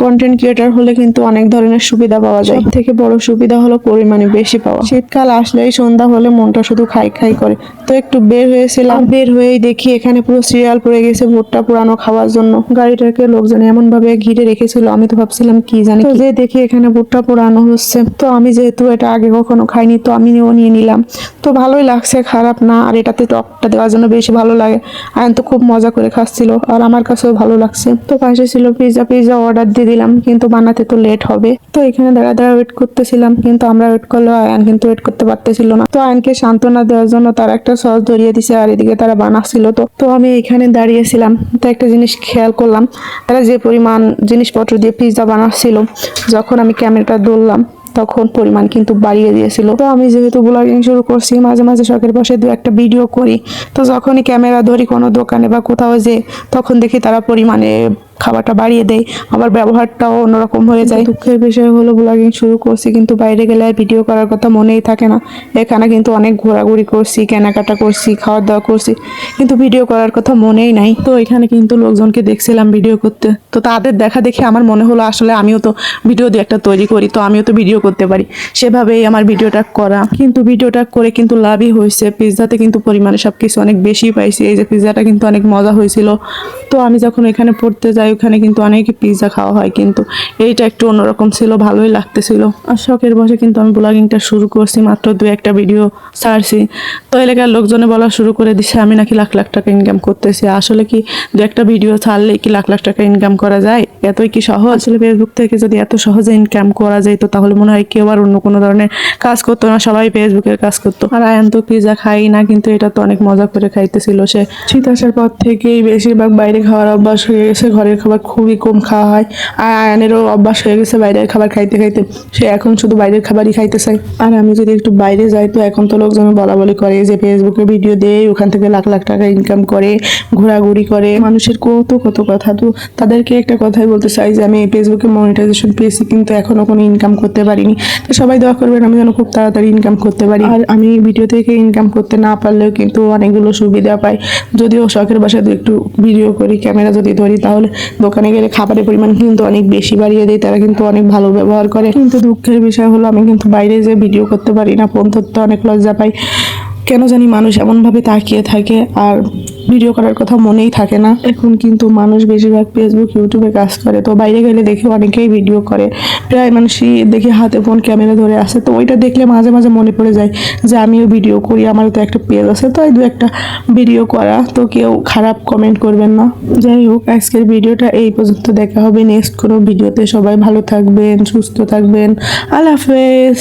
Content creator হলে কিন্তু অনেক ধরনের সুবিধা পাওয়া যায়। সব থেকে বড় সুবিধা হলো পরিমাণে বেশি পাওয়া। শীতকাল আসলেই সন্ধ্যা হলে মনটা শুধু খাই খাই করে। তো একটু বের হয়েছিলাম, বের হয়েই দেখি এখানে পুরো সিরিয়াল পড়ে গেছে ভুট্টা পোড়ানো খাওয়ার জন্য। গাড়িটাকে লোকজন এমন ভাবে ঘিরে রেখেছিল, আমি তো ভাবছিলাম কি জানি। তো যে দেখি এখানে ভুট্টা পোড়ানো হচ্ছে, তো আমি যেহেতু এটা আগে কখনো খাইনি তো আমিও নিয়ে নিলাম। তো ভালোই লাগছে, খারাপ না। আর এটাতে টকটা দেওয়ার জন্য বেশি ভালো লাগে। আয়ন তো খুব মজা করে খাচ্ছিল আর আমার কাছেও ভালো লাগছে। তো পাশে ছিল পিৎজা অর্ডার দিয়ে দিলাম, কিন্তু বানাতে তো লেট হবে। তো এখানে দাঁড়া দাঁড়া ওয়েট করতেছিলাম, কিন্তু আমরা ওয়েট করলেও আয়ন কিন্তু ওয়েট করতে পারতেছিল না। তো আয়নকে সান্ত্বনা দেওয়ার জন্য তার একটা সস ধরিয়ে দিছে, আর এদিকে তারা বানাচ্ছিল। তো আমি এখানে দাঁড়িয়েছিলাম, তো একটা জিনিস খেয়াল করলাম, তারা যে পরিমাণ জিনিসপত্র দিয়ে পিৎজা বানাচ্ছিল, যখন আমি ক্যামেরাটা ধরলাম তখন পরিমাণ কিন্তু বাড়িয়ে দিয়েছিল। তো আমি যেহেতু ব্লগিং শুরু করছি, মাঝে মাঝে শখের বসে দু একটা ভিডিও করি। তো যখনই ক্যামেরা ধরি কোনো দোকানে বা কোথাও যে, তখন দেখি তারা পরিমাণে খাবারটা বাড়িয়ে দেয়, আবার ব্যবহারটাও অন্যরকম হয়ে যায়। দুঃখের বিষয় হলো ব্লগিং শুরু করছি, কিন্তু বাইরে গেলে আর ভিডিও করার কথা মনেই থাকে না। এখানে কিন্তু অনেক ঘোরাঘুরি করছি, কেনাকাটা করছি, খাওয়া দাওয়া করছি, কিন্তু ভিডিও করার কথা মনেই নাই। তো এখানে কিন্তু লোকজনকে দেখছিলাম ভিডিও করতে, তো তাদের দেখা দেখে আমার মনে হলো আসলে আমিও তো ভিডিও দিয়ে একটা তৈরি করি, তো আমিও তো ভিডিও করতে পারি। সেভাবেই আমার ভিডিওটা করা, কিন্তু ভিডিওটা করে কিন্তু লাভই হয়েছে। পিৎজাতে কিন্তু পরিমাণে সবকিছু অনেক বেশি পাইছি। এই যে পিৎজাটা কিন্তু অনেক মজা হয়েছিল। তো আমি যখন এখানে পড়তে যাই, ওখানে কিন্তু অনেক পিৎজা খাওয়া হয়, কিন্তু এইটা একটু অন্যরকম ছিল, ভালোই লাগতেছিল। আর শখের বসে কিন্তু আমি ব্লগিংটা শুরু করছি, মাত্র দু একটা ভিডিও ছাড়ছি। তো এলাকার লোকজনে বলা শুরু করে দিছে আমি নাকি লাখ লাখ টাকা ইনকাম করতেছি। আসলে কি দু একটা ভিডিও ছাড়লে কি লাখ লাখ টাকা ইনকাম করা যায়? এতই কি সহজ? আসলে ফেসবুক থেকে যদি এত সহজে ইনকাম করা যায়, তো তাহলে মনে হয় কেউ আর অন্য কোনো ধরনের কাজ করতো না, সবাই ফেসবুকের কাজ করতো। আর আয়ন তো পিৎজা খাই না, কিন্তু এটা তো অনেক মজা করে খাইতেছিল সে। শীত আসার পর থেকেই বেশিরভাগ বাইরে খাওয়ার অভ্যাস হয়ে গেছে, ঘরের খাবার খুবই কম খাওয়া হয়। আর আয়নেরও অভ্যাস হয়ে গেছে বাইরের খাবার খাইতে খাইতে, সে এখন শুধু বাইরের খাবারই খাইতে চায়। আর আমি যদি একটু বাইরে যাই, তো এখন তো লোকজন বলা বলি করে যে ফেসবুকে ভিডিও দিয়ে ওখান থেকে লাখ লাখ টাকা ইনকাম করে, ঘোরাঘুরি করে, মানুষের কত কত কথা। তো তাদেরকে একটা কথাই বলতে চাই যে আমি ফেসবুকে মনিটাইজেশন পেয়েছি, কিন্তু এখনো কোনো ইনকাম করতে পারিনি। তো সবাই দোয়া করবেন আমি যেন খুব তাড়াতাড়ি ইনকাম করতে পারি। আর আমি ভিডিও থেকে ইনকাম করতে না পারলেও কিন্তু অনেকগুলো সুবিধা পাই। যদিও শখের বাসায় একটু ভিডিও করি, ক্যামেরা যদি ধরি, তাহলে দোকানে গেলে খাবারের পরিমাণ কিন্তু অনেক বেশি বাড়িয়ে দেয়, তারা কিন্তু অনেক ভালো ব্যবহার করে। কিন্তু দুঃখের বিষয় হলো আমি কিন্তু বাইরে যে ভিডিও করতে পারি না, ফোন ধরতে অনেক লজ্জা পাই। কেন জানি মানুষ এমনভাবে তাকিয়ে থাকে আর ভিডিও করার কথা মনেই থাকে না। এখন কিন্তু মানুষ বেশিরভাগ ফেসবুক ইউটিউবে কাজ করে, তো বাইরে গেলে দেখি অনেকেই ভিডিও করে, প্রায় মানুষই দেখি হাতে ফোন ক্যামেরা ধরে আসে। তো ওইটা দেখলে মাঝে মাঝে মনে পড়ে যায় যে আমিও ভিডিও করি, আমারও তো একটা পেজ আছে, তো এই দু একটা ভিডিও করা। তো কেউ খারাপ কমেন্ট করবেন না। যাই হোক, আজকের ভিডিওটা এই পর্যন্ত। দেখা হবে নেক্সট কোনো ভিডিওতে। সবাই ভালো থাকবেন, সুস্থ থাকবেন। আল্লাহ হাফেজ।